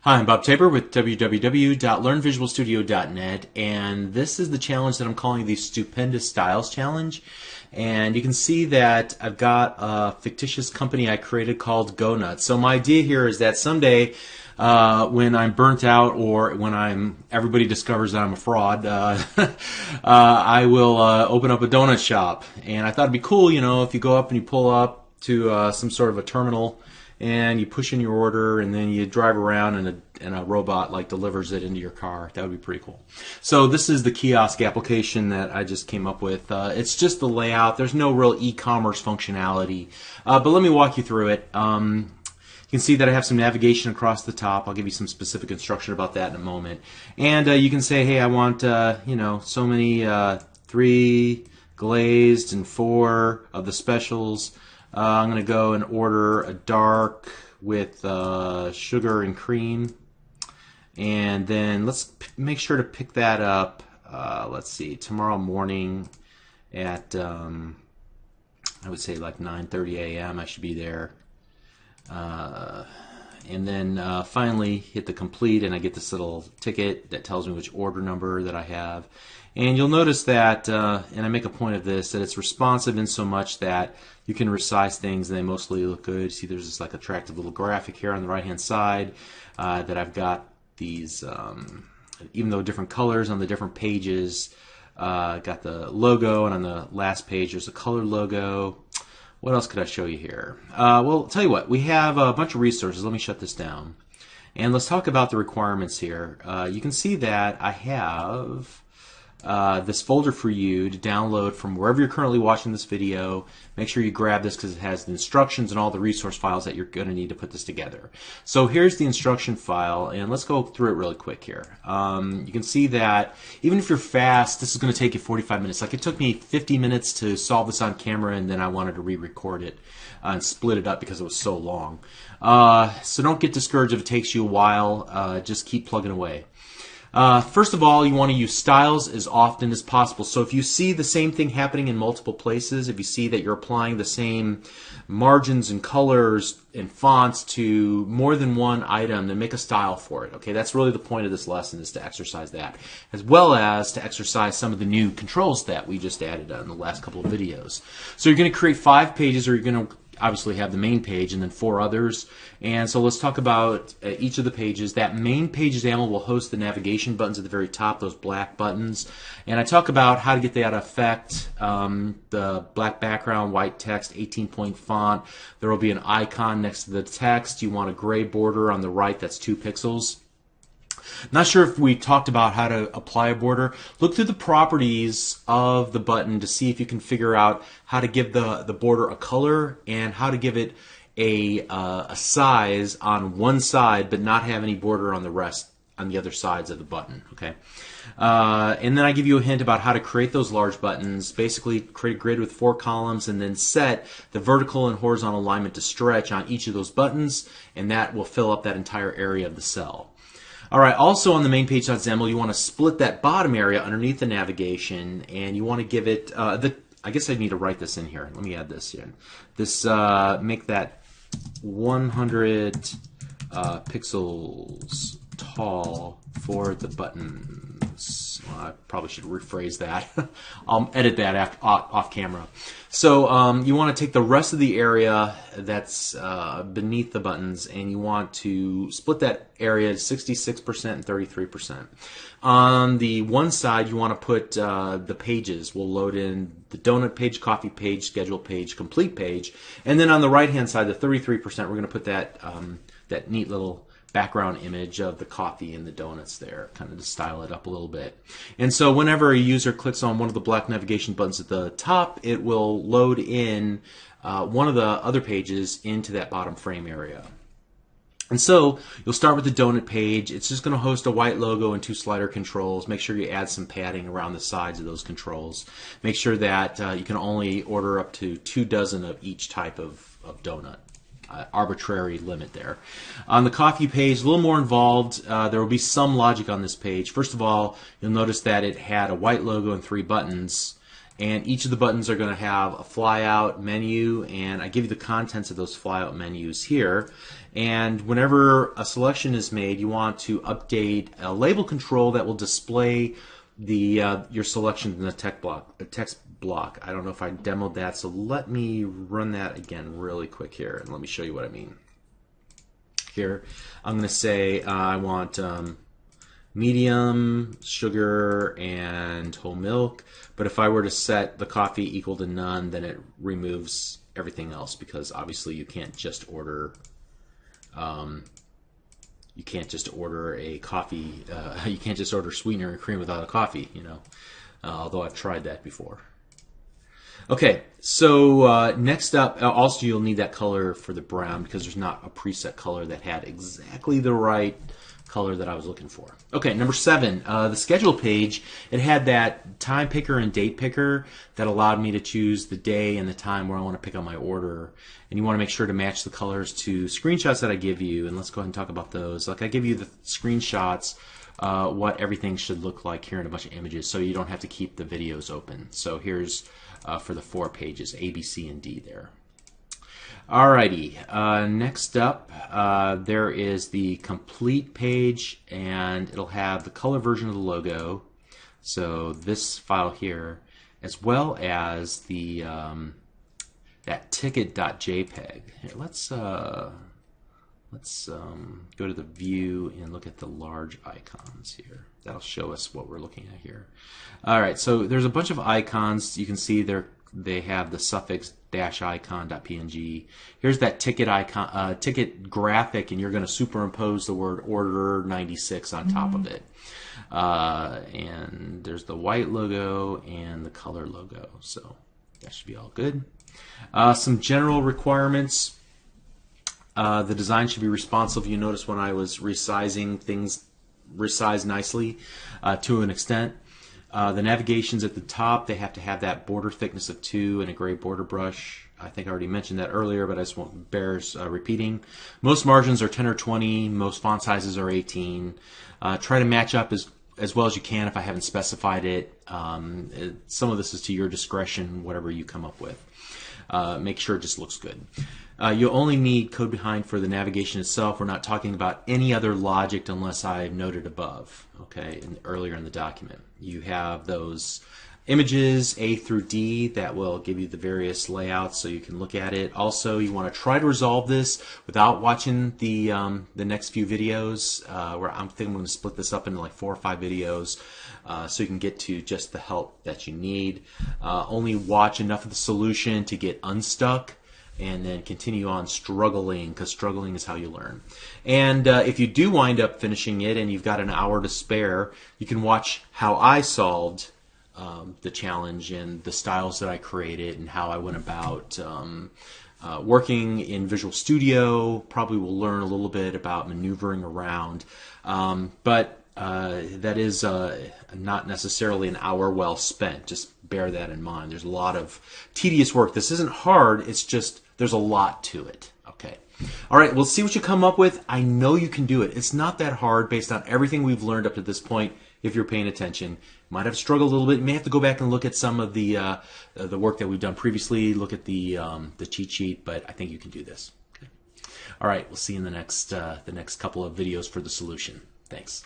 Hi, I'm Bob Tabor with www.learnvisualstudio.net, and this is the challenge that I'm calling the Stupendous Styles Challenge. And you can see that I've got a fictitious company I created called GoNuts. So my idea here is that someday, when I'm burnt out or when everybody discovers that I'm a fraud, I will open up a donut shop. And I thought it'd be cool, if you go up and you pull up to some sort of a terminal and you push in your order, and then you drive around and a robot delivers it into your car. That would be pretty cool. So this is the kiosk application that I just came up with. It's just the layout. There's no real e-commerce functionality, but let me walk you through it. You can see that I have some navigation across the top. I'll give you some specific instruction about that in a moment. And you can say, hey, I want so many 3 glazed and 4 of the specials. I'm going to go and order a dark with sugar and cream. And then let's make sure to pick that up, let's see, tomorrow morning at, I would say 9:30 a.m. I should be there. And then finally hit the complete, and I get this little ticket that tells me which order number that I have. And you'll notice that, and I make a point of this, that it's responsive in so much that you can resize things and they mostly look good. See, there's this attractive little graphic here on the right hand side that I've got these, even though different colors on the different pages, got the logo, and on the last page there's a colored logo. What else could I show you here? Well, I'll tell you what, we have a bunch of resources. Let me shut this down. And let's talk about the requirements here. You can see that I have this folder for you to download from wherever you're currently watching this video. Make sure you grab this because it has the instructions and all the resource files that you're going to need to put this together. So here's the instruction file, and let's go through it really quick here. You can see that even if you're fast, this is going to take you 45 minutes. It took me 50 minutes to solve this on camera, and then I wanted to re-record it and split it up because it was so long. So don't get discouraged if it takes you a while. Just keep plugging away. First of all, you want to use styles as often as possible. So if you see the same thing happening in multiple places, if you see that you're applying the same margins and colors and fonts to more than one item, then make a style for it. Okay, that's really the point of this lesson, is to exercise that, as well as to exercise some of the new controls that we just added in the last couple of videos. So you're going to create 5 pages, or you're going to obviously have the main page and then 4 others. And so let's talk about each of the pages. That main page example will host the navigation buttons at the very top, those black buttons. And I talk about how to get that effect, the black background, white text, 18-point font. There will be an icon next to the text. You want a gray border on the right, that's 2 pixels. Not sure if we talked about how to apply a border. Look through the properties of the button to see if you can figure out how to give the border a color and how to give it a size on one side but not have any border on the other sides of the button. Okay, and then I give you a hint about how to create those large buttons. Basically, create a grid with 4 columns and then set the vertical and horizontal alignment to stretch on each of those buttons, and that will fill up that entire area of the cell. All right, also on the main page.xaml, you want to split that bottom area underneath the navigation, and you want to give it, I guess I need to write this in here. Let me add this in. This, make that 100 pixels tall for the buttons. Well, I probably should rephrase that. I'll edit that off camera. So you want to take the rest of the area that's beneath the buttons, and you want to split that area to 66% and 33%. On the one side, you want to put the pages. We'll load in the donut page, coffee page, schedule page, complete page. And then on the right-hand side, the 33%, we're going to put that, that neat little background image of the coffee and the donuts there, kind of to style it up a little bit. And so whenever a user clicks on one of the black navigation buttons at the top, it will load in one of the other pages into that bottom frame area. And so you'll start with the donut page. It's just going to host a white logo and 2 slider controls. Make sure you add some padding around the sides of those controls. Make sure that you can only order up to 2 dozen of each type of donut. Arbitrary limit there. On the coffee page, a little more involved. There will be some logic on this page. First of all, you'll notice that it had a white logo and 3 buttons. and each of the buttons are going to have a flyout menu, and I give you the contents of those flyout menus here. And whenever a selection is made, you want to update a label control that will display the your selection in the text block. I don't know if I demoed that, so let me run that again really quick here, and let me show you what I mean. Here, I'm going to say I want medium, sugar, and whole milk. But if I were to set the coffee equal to none, then it removes everything else, because obviously you can't just order a coffee. You can't just order sweetener and cream without a coffee, you know. Although I've tried that before. Okay, so next up, also you'll need that color for the brown, because there's not a preset color that had exactly the right color that I was looking for. Okay, number 7, the schedule page. It had that time picker and date picker that allowed me to choose the day and the time where I want to pick up my order. And you want to make sure to match the colors to screenshots that I give you. And let's go ahead and talk about those. Like, I give you the screenshots, what everything should look like here in a bunch of images, so you don't have to keep the videos open. So here's for the 4 pages, A, B, C, and D there. Alrighty, next up, there is the complete page, and it'll have the color version of the logo, so this file here, as well as the that ticket.jpg. Here, let's go to the view and look at the large icons here. That'll show us what we're looking at here. Alright, so there's a bunch of icons. You can see they have the suffix -icon.png. Here's that ticket icon, ticket graphic, and you're going to superimpose the word order 96 on top of it. And there's the white logo and the color logo, so that should be all good. Some general requirements. The design should be responsive. You notice when I was resizing, things resized nicely to an extent. The navigations at the top, they have to have that border thickness of 2 and a gray border brush. I think I already mentioned that earlier, but I just won't bears repeating. Most margins are 10 or 20. Most font sizes are 18. Try to match up as well as you can if I haven't specified it. Some of this is to your discretion, whatever you come up with. Make sure it just looks good. You'll only need code behind for the navigation itself. We're not talking about any other logic unless I've noted above, okay, earlier in the document. You have those images A through D that will give you the various layouts so you can look at it. Also, you want to try to resolve this without watching the next few videos, where I'm thinking I'm going to split this up into like 4 or 5 videos so you can get to just the help that you need. Only watch enough of the solution to get unstuck, and then continue on struggling, because struggling is how you learn. And if you do wind up finishing it and you've got an hour to spare, you can watch how I solved the challenge and the styles that I created and how I went about working in Visual Studio. Probably will learn a little bit about maneuvering around, but that is not necessarily an hour well spent. Just bear that in mind. There's a lot of tedious work. This isn't hard, it's just there's a lot to it. Okay. All right, we'll see what you come up with. I know you can do it. It's not that hard based on everything we've learned up to this point. If you're paying attention, you might have struggled a little bit. You may have to go back and look at some of the work that we've done previously. Look at the cheat sheet, but I think you can do this. Okay. All right, we'll see you in the next couple of videos for the solution. Thanks.